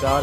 4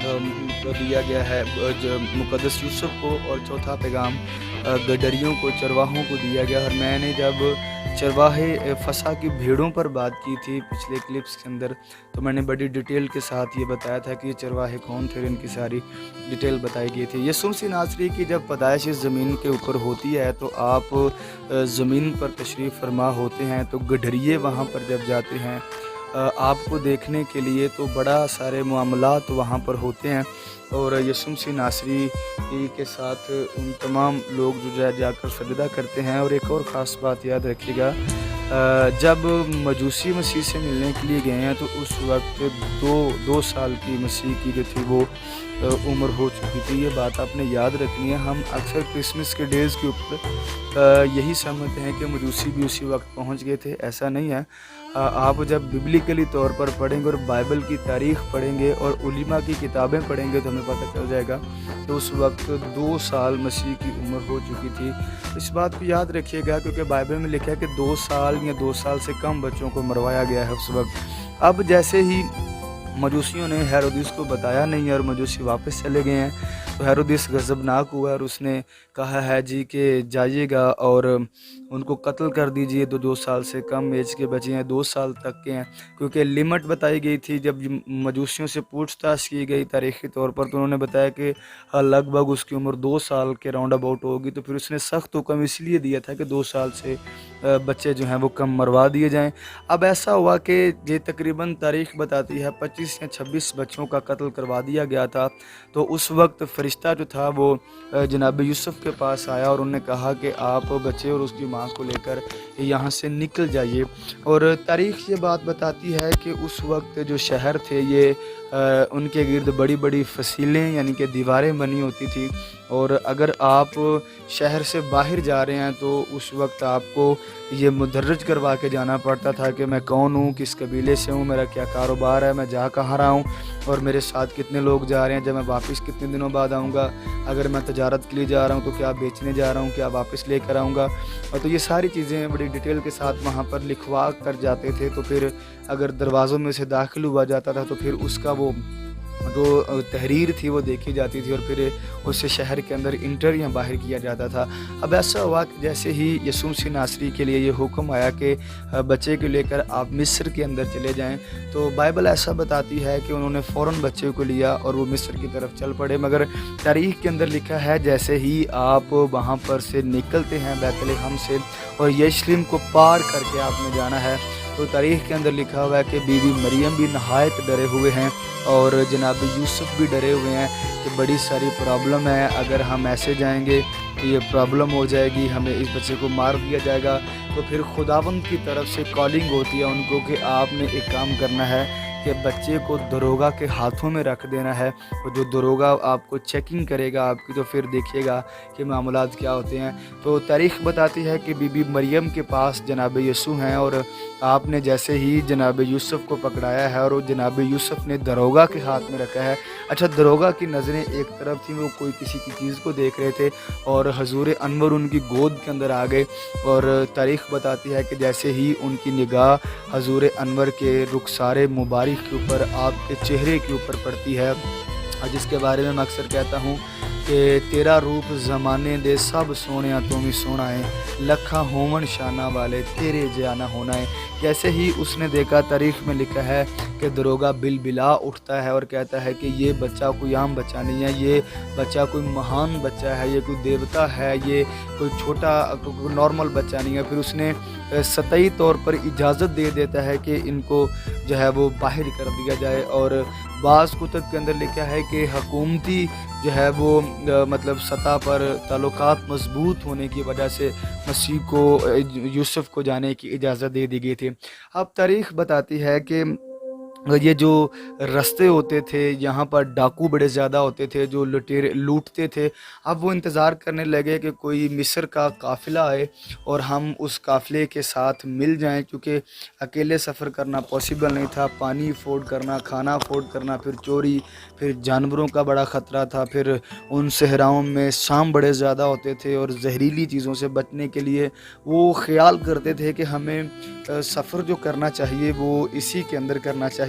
دیا گیا ہے مقدس یوسف کو، اور چوتھا پیغام گڈریوں کو، چرواہوں کو دیا گیا۔ اور میں نے جب چرواہے فسا کی بھیڑوں پر بات کی تھی پچھلے کلپس کے اندر، تو میں نے بڑی ڈیٹیل کے ساتھ یہ بتایا تھا کہ یہ چرواہے کون تھے، ان کی ساری ڈیٹیل بتائی گئی تھی۔ یسوع مسیح ناصری کی جب پیدائش اس زمین کے اوپر ہوتی ہے تو آپ زمین پر تشریف فرما ہوتے ہیں، تو گڈریے وہاں پر جب جاتے ہیں آپ کو دیکھنے کے لیے، تو بڑا سارے معاملات وہاں پر ہوتے ہیں، اور یسوع مسیح ناصری کے ساتھ ان تمام لوگ جو جا کر سجدہ کرتے ہیں۔ اور ایک اور خاص بات یاد رکھیے گا، جب مجوسی مسیح سے ملنے کے لیے گئے ہیں تو اس وقت دو سال کی مسیح کی جو تھی وہ عمر ہو چکی تھی۔ یہ بات آپ نے یاد رکھنی ہے۔ ہم اکثر کرسمس کے ڈیز کے اوپر یہی سمجھتے ہیں کہ مجوسی بھی اسی وقت پہنچ گئے تھے، ایسا نہیں ہے۔ آپ جب ببلیکلی طور پر پڑھیں گے اور بائبل کی تاریخ پڑھیں گے اور علماء کی کتابیں پڑھیں گے تو ہمیں پتہ چل جائے گا کہ اس وقت 2 سال مسیح کی عمر ہو چکی تھی۔ اس بات کو یاد رکھیے گا کیونکہ بائبل میں لکھا ہے کہ 2 سال یا 2 سال سے کم بچوں کو مروایا گیا ہے اس وقت۔ اب جیسے ہی مجوسیوں نے ہیرودیس کو بتایا نہیں ہے اور مجوسی واپس چلے گئے ہیں، تو ہیرودیس غضبناک ہوا اور اس نے کہا ہے جی کہ جائیے گا اور ان کو قتل کر دیجئے، 2 سال سے کم ایج کے بچے ہیں، 2 سال تک کے ہیں، کیونکہ لمٹ بتائی گئی تھی۔ جب مجوسیوں سے پوچھ تاچھ کی گئی تاریخی طور پر تو انہوں نے بتایا کہ لگ بھگ اس کی عمر 2 سال کے راؤنڈ اباؤٹ ہوگی، تو پھر اس نے سخت حکم اس لیے دیا تھا کہ 2 سال سے بچے جو ہیں وہ کم مروا دیے جائیں۔ اب ایسا ہوا کہ یہ تقریباً تاریخ بتاتی ہے 25 یا 26 بچوں کا قتل کروا دیا گیا تھا۔ تو اس وقت فرشتہ جو تھا وہ جناب یوسف کے پاس آیا اور انہوں نے کہا کہ آپ بچے اور اس کی ماں کو لے کر یہاں سے نکل جائیے۔ اور تاریخ یہ بات بتاتی ہے کہ اس وقت جو شہر تھے یہ ان کے گرد بڑی بڑی فصیلیں یعنی کہ دیواریں بنی ہوتی تھی، اور اگر آپ شہر سے باہر جا رہے ہیں تو اس وقت آپ کو یہ مدرج کروا کے جانا پڑتا تھا کہ میں کون ہوں، کس قبیلے سے ہوں، میرا کیا کاروبار ہے، میں جا کہاں رہا ہوں، اور میرے ساتھ کتنے لوگ جا رہے ہیں، جب میں واپس کتنے دنوں بعد آؤں گا، اگر میں تجارت کے لیے جا رہا ہوں تو کیا بیچنے جا رہا ہوں، کیا واپس لے کر آؤں گا۔ اور تو یہ ساری چیزیں بڑی ڈیٹیل کے ساتھ وہاں پر لکھوا کر جاتے تھے، تو پھر اگر دروازوں میں سے داخل ہوا جاتا تھا تو پھر اس کا وہ جو تحریر تھی وہ دیکھی جاتی تھی اور پھر اسے شہر کے اندر انٹر یا باہر کیا جاتا تھا۔ اب ایسا ہوا کہ جیسے ہی یسوع مسیح ناصری کے لیے یہ حکم آیا کہ بچے کو لے کر آپ مصر کے اندر چلے جائیں، تو بائبل ایسا بتاتی ہے کہ انہوں نے فوراً بچے کو لیا اور وہ مصر کی طرف چل پڑے۔ مگر تاریخ کے اندر لکھا ہے جیسے ہی آپ وہاں پر سے نکلتے ہیں بیت لحم سے اور یروشلم کو پار کر کے آپ نے جانا ہے، تو تاریخ کے اندر لکھا ہوا ہے کہ بی بی مریم بھی نہایت ڈرے ہوئے ہیں اور جناب یوسف بھی ڈرے ہوئے ہیں کہ بڑی ساری پرابلم ہے، اگر ہم ایسے جائیں گے تو یہ پرابلم ہو جائے گی، ہمیں اس بچے کو مار دیا جائے گا۔ تو پھر خداوند کی طرف سے کالنگ ہوتی ہے ان کو کہ آپ نے ایک کام کرنا ہے کہ بچے کو دروگا کے ہاتھوں میں رکھ دینا ہے، اور جو دروگا آپ کو چیکنگ کرے گا آپ کی، تو پھر دیکھیے گا کہ معاملات کیا ہوتے ہیں۔ تو تاریخ بتاتی ہے کہ بی بی مریم کے پاس جناب یسوع ہیں، اور آپ نے جیسے ہی جناب یوسف کو پکڑایا ہے اور وہ جناب یوسف نے دروگا کے ہاتھ میں رکھا ہے۔ اچھا، دروگا کی نظریں ایک طرف تھیں، وہ کوئی کسی کی چیز کو دیکھ رہے تھے، اور حضور انور ان کی گود کے اندر آ گئے، اور تاریخ بتاتی ہے کہ جیسے ہی ان کی نگاہ حضور انور کے رخسار مبارک کے اوپر، آپ کے چہرے کے اوپر پڑتی ہے، جس کے بارے میں اکثر کہتا ہوں کہ تیرا روپ زمانے دے سب سونیا تو بھی سونا ہے، لکھا ہومن شانہ والے تیرے جانا ہونا ہے۔ جیسے ہی اس نے دیکھا، تاریخ میں لکھا ہے کہ دروگا بل بلا اٹھتا ہے اور کہتا ہے کہ یہ بچہ کوئی عام بچہ نہیں ہے، یہ بچہ کوئی مہان بچہ ہے، یہ کوئی دیوتا ہے، یہ کوئی چھوٹا کوئی نارمل بچہ نہیں ہے۔ پھر اس نے سطحی طور پر اجازت دے دیتا ہے کہ ان کو جو ہے وہ باہر کر دیا جائے، اور بعض کتب کے اندر لکھا ہے کہ حکومتی جو ہے وہ مطلب سطح پر تعلقات مضبوط ہونے کی وجہ سے مسیح کو یوسف کو جانے کی اجازت دے دی گئی تھی۔ اب تاریخ بتاتی ہے کہ یہ جو رستے ہوتے تھے یہاں پر ڈاکو بڑے زیادہ ہوتے تھے جو لوٹتے تھے۔ اب وہ انتظار کرنے لگے کہ کوئی مصر کا قافلہ آئے اور ہم اس قافلے کے ساتھ مل جائیں، کیونکہ اکیلے سفر کرنا پاسبل نہیں تھا، پانی افورڈ کرنا، کھانا افورڈ کرنا، پھر چوری، پھر جانوروں کا بڑا خطرہ تھا، پھر ان صحراؤں میں سام بڑے زیادہ ہوتے تھے، اور زہریلی چیزوں سے بچنے کے لیے وہ خیال کرتے تھے کہ ہمیں سفر جو کرنا چاہیے وہ اسی کے اندر کرنا چاہیے۔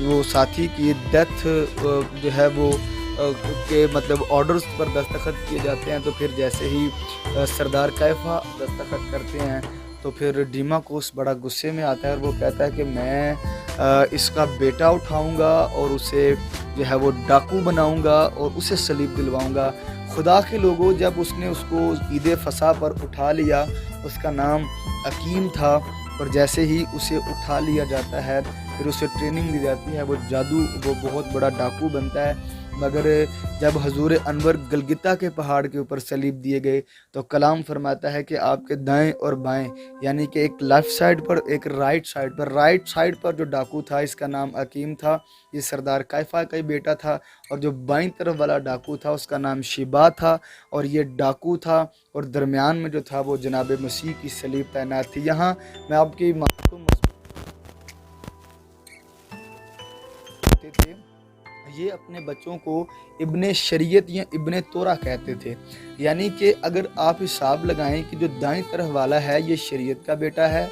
وہ ساتھی کی ڈیتھ جو ہے وہ کے مطلب آرڈرز پر دستخط کیے جاتے ہیں، تو پھر جیسے ہی سردار کیفا دستخط کرتے ہیں تو پھر ڈیماکوس بڑا غصے میں آتا ہے اور وہ کہتا ہے کہ میں اس کا بیٹا اٹھاؤں گا اور اسے جو ہے وہ ڈاکو بناؤں گا اور اسے صلیب دلواؤں گا۔ خدا کے لوگوں، جب اس نے اس کو عید فصح پر اٹھا لیا، اس کا نام حکیم تھا، اور جیسے ہی اسے اٹھا لیا جاتا ہے پھر اسے ٹریننگ دی جاتی ہے، وہ بہت بڑا ڈاکو بنتا ہے۔ مگر جب حضور انور گلگتہ کے پہاڑ کے اوپر صلیب دیے گئے تو کلام فرماتا ہے کہ آپ کے دائیں اور بائیں، یعنی کہ ایک لیفٹ سائڈ پر ایک رائٹ سائڈ پر جو ڈاکو تھا اس کا نام حکیم تھا، یہ سردار کیفا کا ہی بیٹا تھا، اور جو بائیں طرف والا ڈاکو تھا اس کا نام شیبا تھا، اور یہ ڈاکو تھا، اور درمیان میں جو تھا وہ جناب مسیح کی صلیب تعینات تھی۔ یہاں میں آپ کی مذہب کو تھے، یہ اپنے بچوں کو ابن شریعت یا ابن تورا کہتے تھے، یعنی کہ اگر آپ حساب لگائیں کہ جو دائیں طرف والا ہے یہ شریعت کا بیٹا ہے،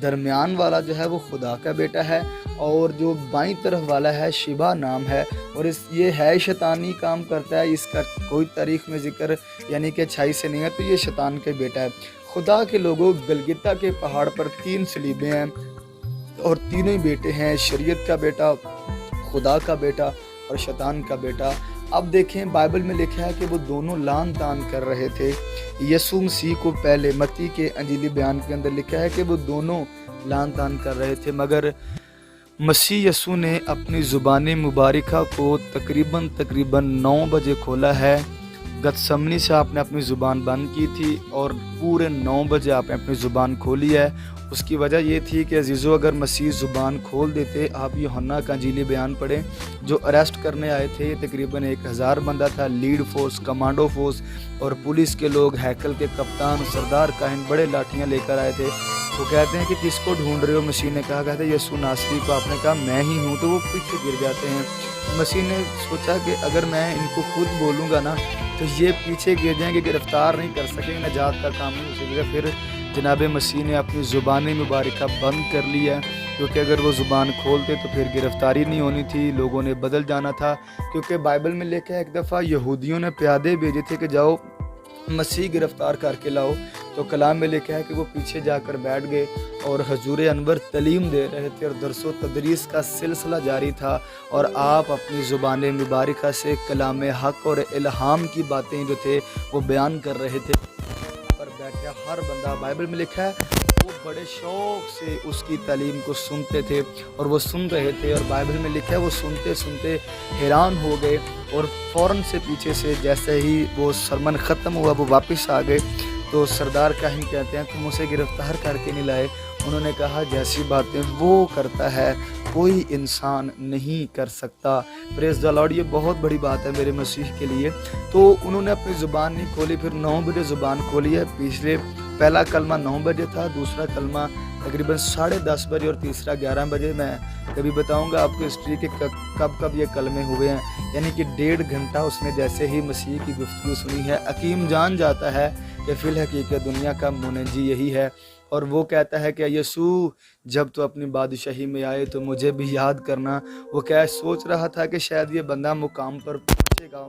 درمیان والا جو ہے وہ خدا کا بیٹا ہے، اور جو بائیں طرف والا ہے شیبا نام ہے، اور یہ ہے شیطانی کام کرتا ہے، اس کا کوئی تاریخ میں ذکر یعنی کہ اچھائی سے نہیں ہے، تو یہ شیطان کا بیٹا ہے۔ خدا کے لوگوں، گلگتہ کے پہاڑ پر 3 صلیبیں ہیں اور تینوں ہی بیٹے ہیں، شریعت کا بیٹا، خدا کا بیٹا اور شیطان کا بیٹا۔ اب دیکھیں بائبل میں لکھا ہے کہ وہ دونوں لان تان کر رہے تھے۔ یسوع مسیح کو پہلے متی کے انجیلی بیان کے اندر لکھا ہے کہ وہ دونوں لان تان کر رہے تھے، مگر مسیح یسوع نے اپنی زبان مبارکہ کو تقریباً 9 بجے کھولا ہے۔ گتسمنی سے آپ نے اپنی زبان بند کی تھی اور پورے 9 بجے آپ نے اپنی زبان کھولی ہے۔ اس کی وجہ یہ تھی کہ عزیزو، اگر مسیح زبان کھول دیتے، آپ یوحنا کا انجیلی بیان پڑھیں، جو اریسٹ کرنے آئے تھے تقریباً 1000 بندہ تھا، لیڈ فورس، کمانڈو فورس اور پولیس کے لوگ، ہیکل کے کپتان، سردار کاہن بڑے لاٹھیاں لے کر آئے تھے۔ وہ کہتے ہیں کہ کس کو ڈھونڈ رہے ہو؟ مسیح نے کہا، کہتے ہیں یسوع ناصری کو۔ آپ نے کہا میں ہی ہوں، تو وہ پیچھے گر جاتے ہیں۔ مسیح نے سوچا کہ اگر میں ان کو خود بولوں گا نا تو یہ پیچھے گر جائیں گے، گرفتار نہیں کر سکیں، نجات کا کام نہیں ہو سکے گا۔ پھر جناب مسیح نے اپنی زبان مبارکہ بند کر لی ہے، کیونکہ اگر وہ زبان کھولتے تو پھر گرفتاری نہیں ہونی تھی، لوگوں نے بدل جانا تھا۔ کیونکہ بائبل میں لکھا ہے ایک دفعہ یہودیوں نے پیادے بھیجے تھے کہ جاؤ مسیح گرفتار کر کے لاؤ، تو کلام میں لکھا ہے کہ وہ پیچھے جا کر بیٹھ گئے اور حضور انور تعلیم دے رہے تھے اور درس و تدریس کا سلسلہ جاری تھا، اور آپ اپنی زبان مبارکہ سے کلام حق اور الہام کی باتیں جو تھے وہ بیان کر رہے تھے۔ پر بیٹھا ہر بندہ، بائبل میں لکھا ہے وہ بڑے شوق سے اس کی تعلیم کو سنتے تھے اور وہ سن رہے تھے، اور بائبل میں لکھا ہے وہ سنتے سنتے حیران ہو گئے، اور فوراً سے پیچھے سے جیسے ہی وہ سرمن ختم ہوا وہ واپس آ گئے۔ تو سردار کاہن کہتے ہیں تم اسے گرفتار کر کے نہیں لائے؟ انہوں نے کہا جیسی باتیں وہ کرتا ہے کوئی انسان نہیں کر سکتا۔ پریز دی لارڈ، یہ بہت بڑی بات ہے میرے مسیح کے لیے۔ تو انہوں نے اپنی زبان نہیں کھولی، پھر 9 بجے زبان کھولی ہے۔ پہلا کلمہ 9 بجے تھا، دوسرا کلمہ تقریباً 10:30 بجے اور تیسرا 11 بجے۔ میں کبھی بتاؤں گا آپ کو ہسٹری کے کب یہ کلمے ہوئے ہیں، یعنی کہ 1.5 گھنٹہ اس نے جیسے ہی مسیح کی گفتگو سنی ہے۔ حکیم جان جاتا ہے کہ فی الحقیقت دنیا کا منجی یہی ہے، اور وہ کہتا ہے کہ یسوع جب تو اپنی بادشاہی میں آئے تو مجھے بھی یاد کرنا۔ وہ کیا سوچ رہا تھا کہ شاید یہ بندہ مقام پر پہنچے گا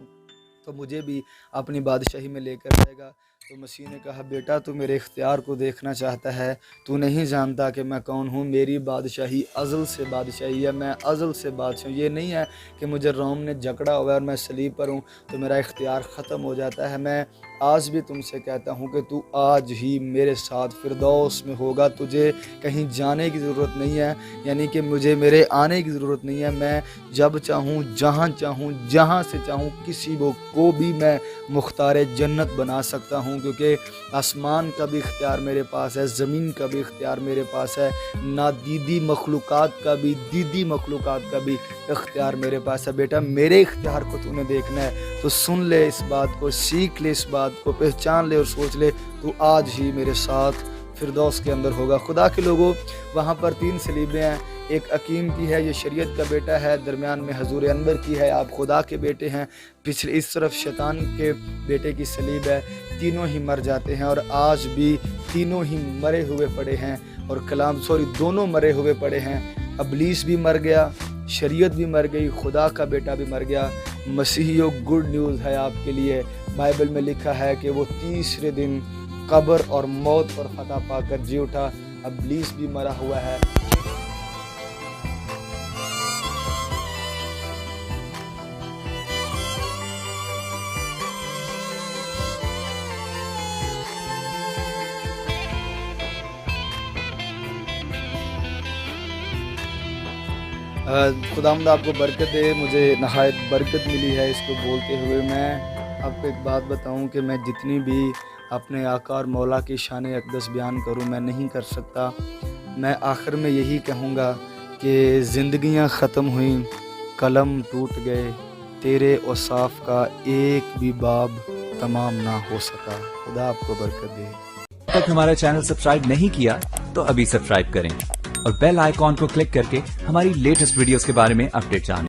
تو مجھے بھی اپنی بادشاہی میں لے کر جائے گا۔ تو مسیح نے کہا بیٹا تو میرے اختیار کو دیکھنا چاہتا ہے، تو نہیں جانتا کہ میں کون ہوں؟ میری بادشاہی ازل سے بادشاہی ہے، میں ازل سے بادشاہ ہوں۔ یہ نہیں ہے کہ مجھے روم نے جکڑا ہوا ہے اور میں صلیب پر ہوں تو میرا اختیار ختم ہو جاتا ہے۔ میں آج بھی تم سے کہتا ہوں کہ تو آج ہی میرے ساتھ فردوس میں ہوگا، تجھے کہیں جانے کی ضرورت نہیں ہے، یعنی کہ مجھے میرے آنے کی ضرورت نہیں ہے۔ میں جب چاہوں، جہاں چاہوں، جہاں سے چاہوں کسی کو بھی میں مختار جنت بنا سکتا ہوں، کیونکہ آسمان کا بھی اختیار میرے پاس ہے، زمین کا بھی اختیار میرے پاس ہے، نادیدی مخلوقات کا بھی، دیدی مخلوقات کا بھی اختیار میرے پاس ہے۔ بیٹا میرے اختیار کو تو نے دیکھنا ہے تو سن لے اس بات کو، سیکھ لے اس بات کو، پہچان لے اور سوچ لے تو آج ہی میرے ساتھ فردوس کے اندر ہوگا۔ خدا کے لوگوں، وہاں پر 3 صلیبیں ہیں، ایک حکیم کی ہے، یہ شریعت کا بیٹا ہے، درمیان میں حضور انور کی ہے، آپ خدا کے بیٹے ہیں، پچھلے اس طرف شیطان کے بیٹے کی صلیب ہے۔ تینوں ہی مر جاتے ہیں اور آج بھی تینوں ہی مرے ہوئے پڑے ہیں، اور دونوں مرے ہوئے پڑے ہیں۔ ابلیس بھی مر گیا، شریعت بھی مر گئی، خدا کا بیٹا بھی مر گیا۔ مسیحیوں، گڈ نیوز ہے آپ کے لیے، بائبل میں لکھا ہے کہ وہ تیسرے دن قبر اور موت پر فتح پا کر جی اٹھا۔ ابلیس بھی مرا ہوا ہے۔ خداوند آپ کو برکت دے، مجھے نہایت برکت ملی ہے اس کو بولتے ہوئے۔ میں آپ کو ایک بات بتاؤں کہ میں جتنی بھی اپنے آقا اور مولا کی شان اقدس بیان کروں میں نہیں کر سکتا۔ میں آخر میں یہی کہوں گا کہ زندگیاں ختم ہوئیں، قلم ٹوٹ گئے، تیرے اوصاف کا ایک بھی باب تمام نہ ہو سکا۔ خدا آپ کو برکت دے۔ اب تک ہمارا چینل سبسکرائب نہیں کیا تو ابھی سبسکرائب کریں اور بیل آئیکن کو کلک کر کے ہماری لیٹسٹ ویڈیوز کے بارے میں اپڈیٹ جانیں۔